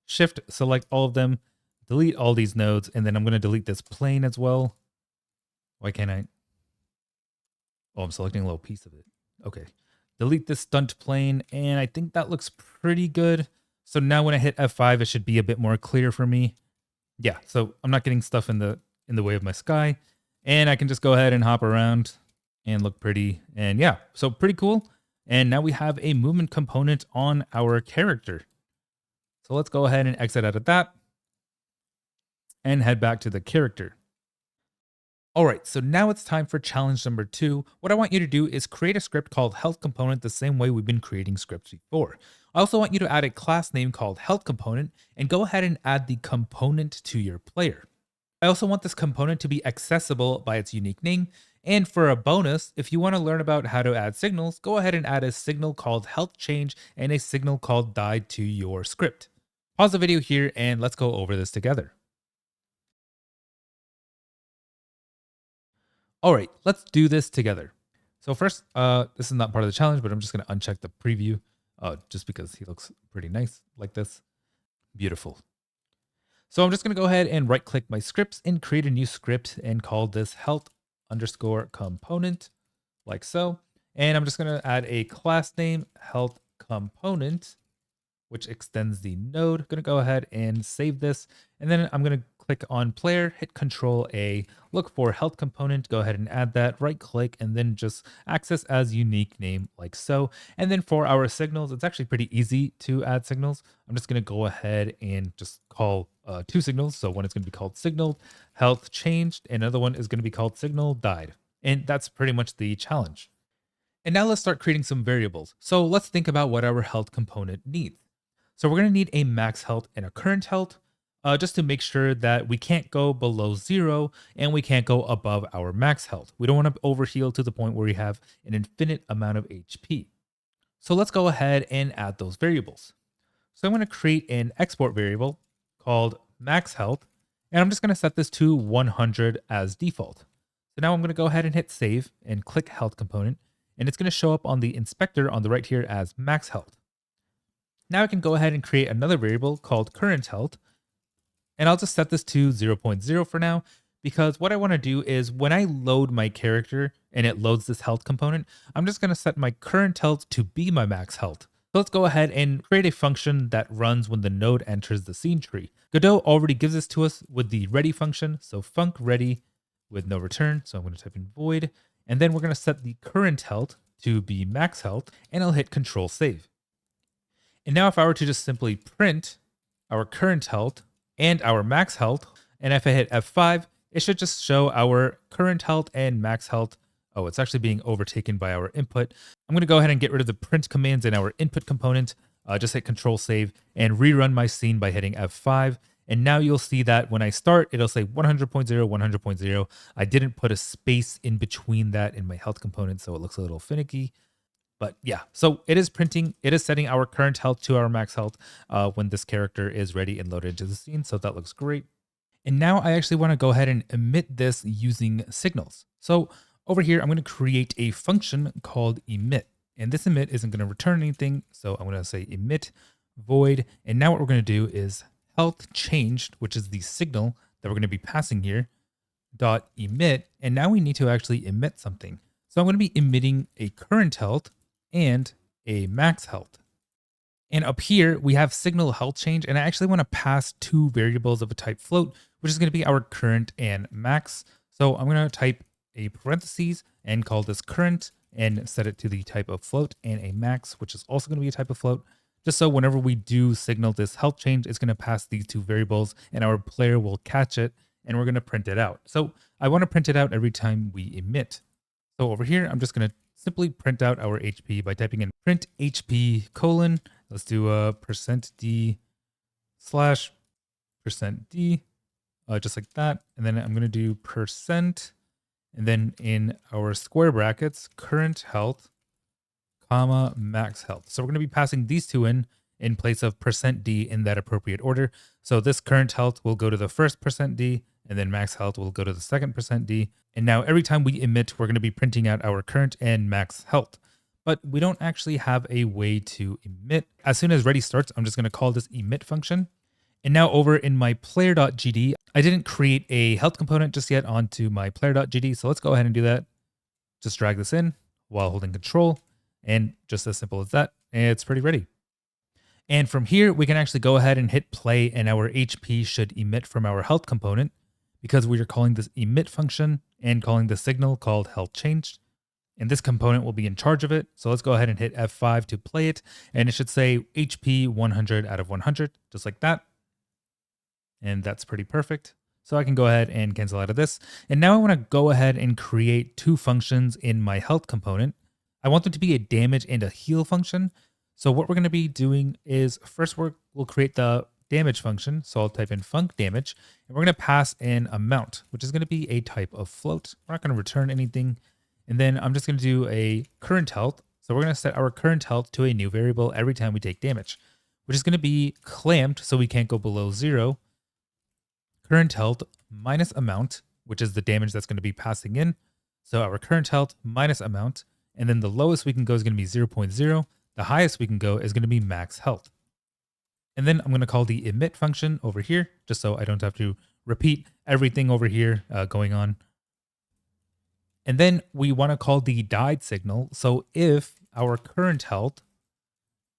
shift, select all of them, delete all these nodes, and then I'm going to delete this plane as well. Why can't I? Oh, I'm selecting a little piece of it. Okay. Delete this stunt plane, and I think that looks pretty good. So now when I hit F5, it should be a bit more clear for me. Yeah, so I'm not getting stuff in the way of my sky, and I can just go ahead and hop around and look pretty. And yeah, so pretty cool. And now we have a movement component on our character. So let's go ahead and exit out of that and head back to the character. All right, so now it's time for challenge number 2. What I want you to do is create a script called health component the same way we've been creating scripts before. I also want you to add a class name called health component and go ahead and add the component to your player. I also want this component to be accessible by its unique name. And for a bonus, if you want to learn about how to add signals, go ahead and add a signal called health change and a signal called died to your script. Pause the video here and let's go over this together. All right, let's do this together. So first, this is not part of the challenge, but I'm just going to uncheck the preview just because he looks pretty nice like this. Beautiful. So I'm just going to go ahead and right click my scripts and create a new script and call this health underscore component like so. And I'm just going to add a class name health component, which extends the node. I'm going to go ahead and save this. And then I'm going to click on player, hit Control A, look for health component, go ahead and add that, right click, and then just access as unique name like so. And then for our signals, it's actually pretty easy to add signals. I'm just going to go ahead and just call 2 signals. So one is going to be called signal health changed, and another one is going to be called signal died. And that's pretty much the challenge. And now let's start creating some variables. So let's think about what our health component needs. So we're going to need a max health and a current health, just to make sure that we can't go below 0 and we can't go above our max health. We don't want to overheal to the point where we have an infinite amount of HP. So let's go ahead and add those variables. So I'm going to create an export variable called max health, and I'm just going to set this to 100 as default. So now I'm going to go ahead and hit save and click health component, and it's going to show up on the inspector on the right here as max health. Now I can go ahead and create another variable called current health, and I'll just set this to 0.0 for now, because what I want to do is when I load my character and it loads this health component, I'm just going to set my current health to be my max health. So let's go ahead and create a function that runs when the node enters the scene tree. Godot already gives this to us with the ready function. So func ready with no return. So I'm going to type in void, and then we're going to set the current health to be max health, and I'll hit control save. And now if I were to just simply print our current health and our max health, and if I hit F5, it should just show our current health and max health. Oh, it's actually being overtaken by our input. I'm going to go ahead and get rid of the print commands in our input component. Just hit control save and rerun my scene by hitting F5. And now you'll see that when I start, it'll say 100.0, 100.0. I didn't put a space in between that in my health component, so it looks a little finicky. But yeah, so it is printing, it is setting our current health to our max health when this character is ready and loaded into the scene. So that looks great. And now I actually want to go ahead and emit this using signals. So over here, I'm going to create a function called emit. And this emit isn't going to return anything. So I'm going to say emit void. And now what we're going to do is health changed, which is the signal that we're going to be passing here, dot emit. And now we need to actually emit something. So I'm going to be emitting a current health and a max health. And up here, we have signal health change, and I actually want to pass two variables of a type float, which is going to be our current and max. So I'm going to type a parentheses and call this current and set it to the type of float, and a max, which is also going to be a type of float, just so whenever we do signal this health change, it's going to pass these two variables and our player will catch it and we're going to print it out. So I want to print it out every time we emit. So over here, I'm just going to simply print out our HP by typing in print HP colon. Let's do a %d slash %d, just like that. And then I'm going to do percent, and then in our square brackets, current health, comma, max health. So we're going to be passing these two in place of %d in that appropriate order. So this current health will go to the first %d, and then max health will go to the second %d. And now every time we emit, we're going to be printing out our current and max health. But we don't actually have a way to emit. As soon as ready starts, I'm just going to call this emit function. And now over in my player.gd, I didn't create a health component just yet onto my player.gd. So let's go ahead and do that. Just drag this in while holding control. And just as simple as that, it's pretty ready. And from here, we can actually go ahead and hit play, and our HP should emit from our health component because we are calling this emit function and calling the signal called health changed. And this component will be in charge of it. So let's go ahead and hit F5 to play it. And it should say HP 100 out of 100, just like that. And that's pretty perfect. So I can go ahead and cancel out of this. And now I want to go ahead and create two functions in my health component. I want them to be a damage and a heal function. So what we're going to be doing is first we'll create the damage function. So I'll type in func damage, and we're going to pass an amount, which is going to be a type of float. We're not going to return anything. And then I'm just going to do a current health. So we're going to set our current health to a new variable every time we take damage, which is going to be clamped so we can't go below 0. Current health minus amount, which is the damage that's going to be passing in. So our current health minus amount. And then the lowest we can go is going to be 0.0. The highest we can go is going to be max health. And then I'm going to call the emit function over here, just so I don't have to repeat everything over here going on. And then we want to call the died signal. So if our current health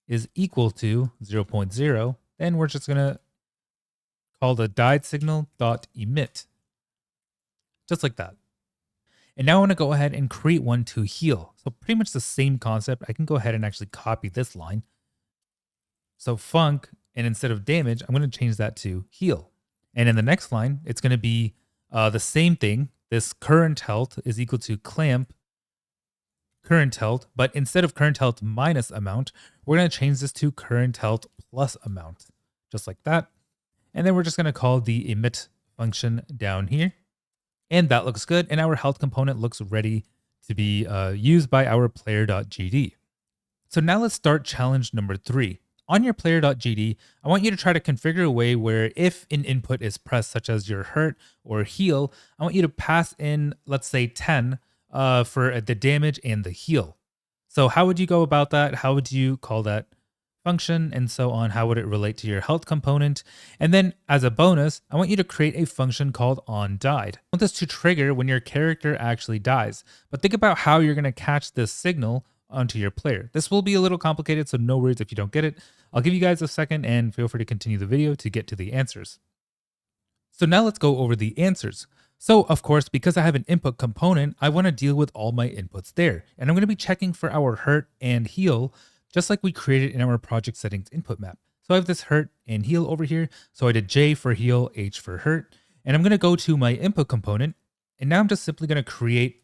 is equal to 0.0, then we're just going to call the died signal dot emit, just like that. And now I want to go ahead and create one to heal. So pretty much the same concept. I can go ahead and actually copy this line. So func, and instead of damage, I'm going to change that to heal. And in the next line, it's going to be the same thing. This current health is equal to clamp current health, but instead of current health minus amount, we're going to change this to current health plus amount, just like that. And then we're just going to call the emit function down here. And that looks good. And our health component looks ready to be used by our player.gd. So now let's start challenge number 3. On your player.gd, I want you to try to configure a way where if an input is pressed, such as your hurt or heal, I want you to pass in, let's say 10 for the damage and the heal. So how would you go about that? How would you call that function and so on? How would it relate to your health component? And then as a bonus, I want you to create a function called onDied. I want this to trigger when your character actually dies. But think about how you're going to catch this signal onto your player. This will be a little complicated, so no worries if you don't get it. I'll give you guys a second and feel free to continue the video to get to the answers. So now let's go over the answers. So of course, because I have an input component, I want to deal with all my inputs there. And I'm going to be checking for our hurt and heal, just like we created in our project settings input map. So I have this hurt and heal over here. So I did J for heal, H for hurt. And I'm going to go to my input component. And now I'm just simply going to create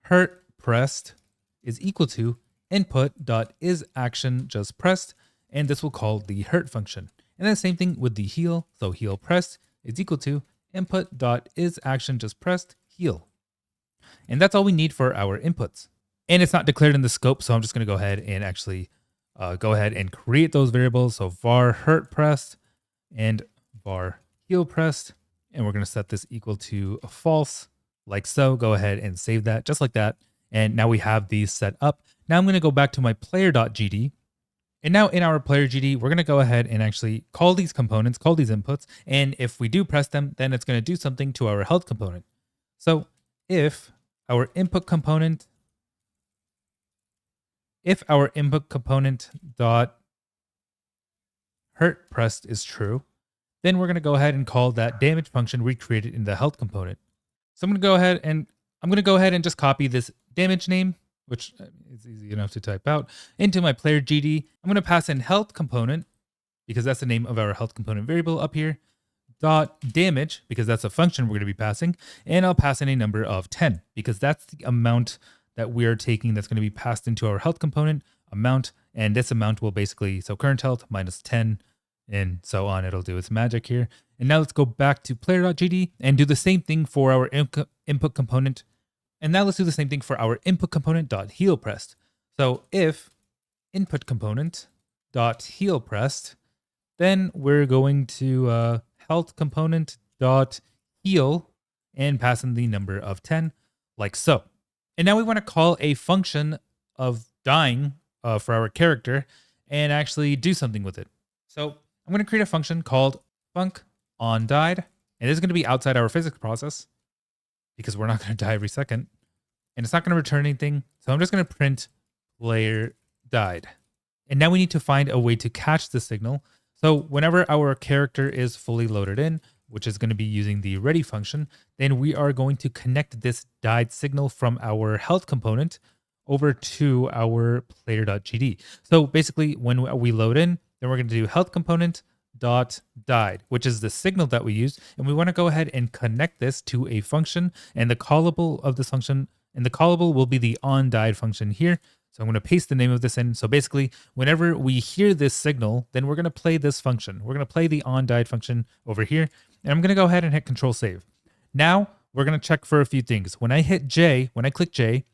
hurt pressed is equal to input.isAction just pressed. And this will call the hurt function. And then the same thing with the heal. So heal pressed is equal to input.isAction just pressed heal. And that's all we need for our inputs. And it's not declared in the scope, so I'm just going to go ahead and actually go ahead and create those variables. So var hurt pressed and var heal pressed. And we're going to set this equal to false, like so. Go ahead and save that just like that. And now we have these set up. Now I'm going to go back to my player.gd. And now in our player GD, we're going to go ahead and actually call these components, call these inputs. And if we do press them, then it's going to do something to our health component. So if our input component dot hurt pressed is true, then we're going to go ahead and call that damage function we created in the health component. So I'm going to go ahead and just copy this damage name, which is easy enough to type out, into my player GD. I'm going to pass in health component, because that's the name of our health component variable up here, dot damage, because that's a function we're going to be passing, and I'll pass in a number of 10, because that's the amount that we're taking that's going to be passed into our health component amount, and this amount will basically, so current health minus 10, and so on. It'll do its magic here. And now let's go back to player.gd and do the same thing for our input component. And now let's do the same thing for our input component dot heal pressed. So if input component dot heal pressed, then we're going to health component dot heal and pass in the number of 10, like so. And now we want to call a function of dying for our character and actually do something with it. So I'm going to create a function called func onDied, and this is going to be outside our physics process because we're not going to die every second, and it's not going to return anything. So I'm just going to print player died. And now we need to find a way to catch the signal. So whenever our character is fully loaded in, which is going to be using the ready function, then we are going to connect this died signal from our health component over to our player.gd. So basically when we load in, then we're going to do health component dot died, which is the signal that we use. And we want to go ahead and connect this to a function, and the callable of this function, and the callable will be the onDied function here. So I'm going to paste the name of this in. So basically, whenever we hear this signal, then we're going to play this function. We're going to play the onDied function over here. And I'm going to go ahead and hit Control Save. Now we're going to check for a few things. When I hit J, when I click J,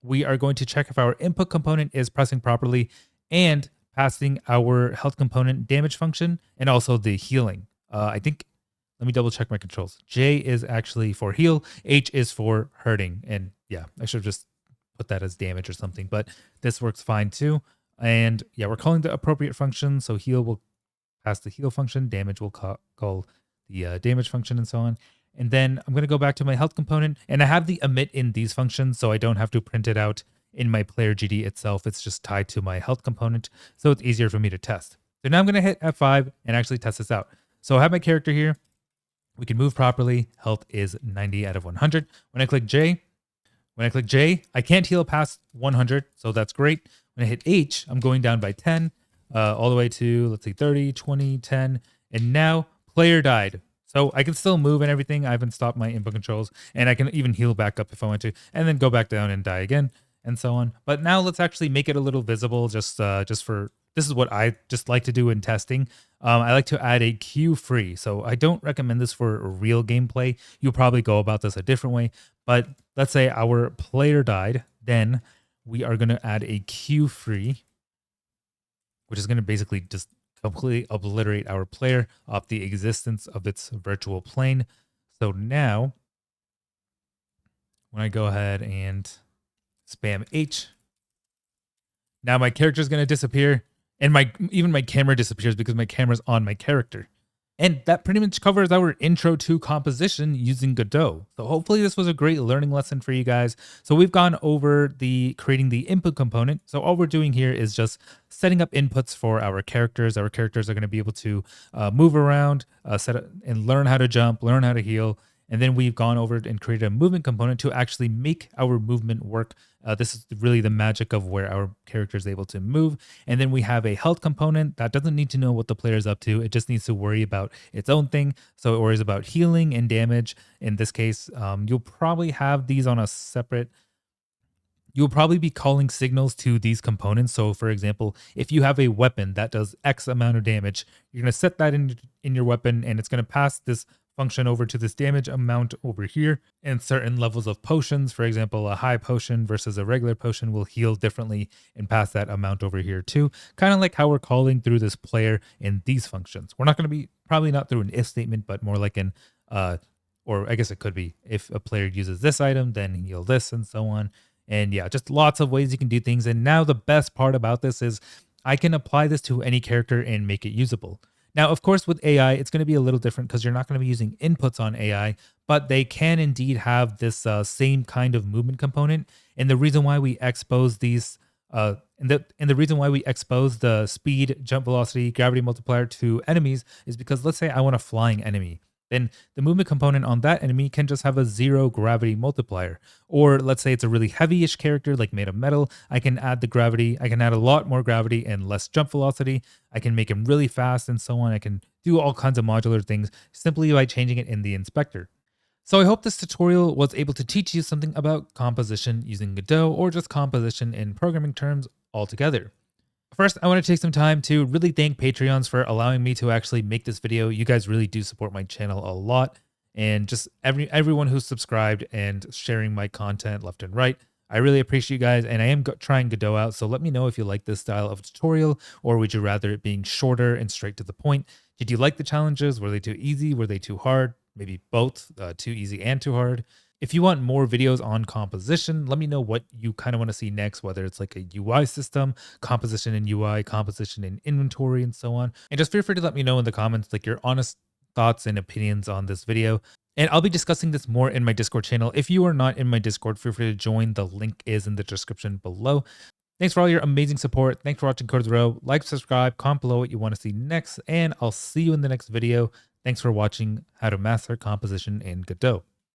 we are going to check if our input component is pressing properly and passing our health component damage function and also the healing. I think, let me double check my controls. J is actually for heal, H is for hurting. And yeah, I should have just put that as damage or something, but this works fine too. And yeah, we're calling the appropriate function. So heal will pass the heal function, damage will call the damage function, and so on. And then I'm going to go back to my health component, and I have the emit in these functions, so I don't have to print it out in my player GD itself. It's just tied to my health component, so it's easier for me to test. So now I'm going to hit F5 and actually test this out. So I have my character here. We can move properly. Health is 90 out of 100. When I click J, I can't heal past 100, so that's great. When I hit H, I'm going down by 10, all the way to, let's see, 30, 20, 10, and now player died. So I can still move and everything. I haven't stopped my input controls, and I can even heal back up if I want to, and then go back down and die again, and so on. But now let's actually make it a little visible, just for this is what I just like to do in testing. I like to add a cue free. So I don't recommend this for real gameplay. You'll probably go about this a different way. But let's say our player died, then we are going to add a cue free, which is going to basically just completely obliterate our player off the existence of its virtual plane. So now, when I go ahead and spam H, now my character is going to disappear, and even my camera disappears because my camera's on my character. And that pretty much covers our intro to composition using Godot. So hopefully this was a great learning lesson for you guys. So we've gone over the creating the input component. So all we're doing here is just setting up inputs for our characters. Our characters are going to be able to move around, and learn how to jump, learn how to heal. And then we've gone over and created a movement component to actually make our movement work. This is really the magic of where our character is able to move. And then we have a health component that doesn't need to know what the player is up to. It just needs to worry about its own thing. So it worries about healing and damage. In this case, you'll probably have these on a separate. You'll probably be calling signals to these components. So for example, if you have a weapon that does X amount of damage, you're going to set that in your weapon, and it's going to pass this function over to this damage amount over here. And certain levels of potions, for example, a high potion versus a regular potion will heal differently and pass that amount over here too. Kind of like how we're calling through this player in these functions. We're not going to be, probably not through an if statement, but more like an, or I guess it could be, if a player uses this item, then heal this and so on. And yeah, just lots of ways you can do things. And now the best part about this is I can apply this to any character and make it usable. Now, of course, with AI, it's going to be a little different because you're not going to be using inputs on AI, but they can indeed have this same kind of movement component. And the reason why we expose these, and the reason why we expose the speed, jump velocity, gravity multiplier to enemies is because let's say I want a flying enemy. Then the movement component on that enemy can just have a 0 gravity multiplier. Or let's say it's a really heavy-ish character like made of metal. I can add the gravity. I can add a lot more gravity and less jump velocity. I can make him really fast and so on. I can do all kinds of modular things simply by changing it in the inspector. So I hope this tutorial was able to teach you something about composition using Godot, or just composition in programming terms altogether. First, I want to take some time to really thank Patreons for allowing me to actually make this video. You guys really do support my channel a lot, and just everyone who's subscribed and sharing my content left and right. I really appreciate you guys, and I am trying Godot out, so let me know if you like this style of tutorial, or would you rather it being shorter and straight to the point? Did you like the challenges? Were they too easy? Were they too hard? Maybe both, too easy and too hard. If you want more videos on composition, let me know what you kind of want to see next, whether it's like a UI system, composition in UI, composition in inventory, and so on. And just feel free to let me know in the comments like your honest thoughts and opinions on this video. And I'll be discussing this more in my Discord channel. If you are not in my Discord, feel free to join. The link is in the description below. Thanks for all your amazing support. Thanks for watching Godot Way. Like, subscribe, comment below what you want to see next, and I'll see you in the next video. Thanks for watching How to Master Composition in Godot.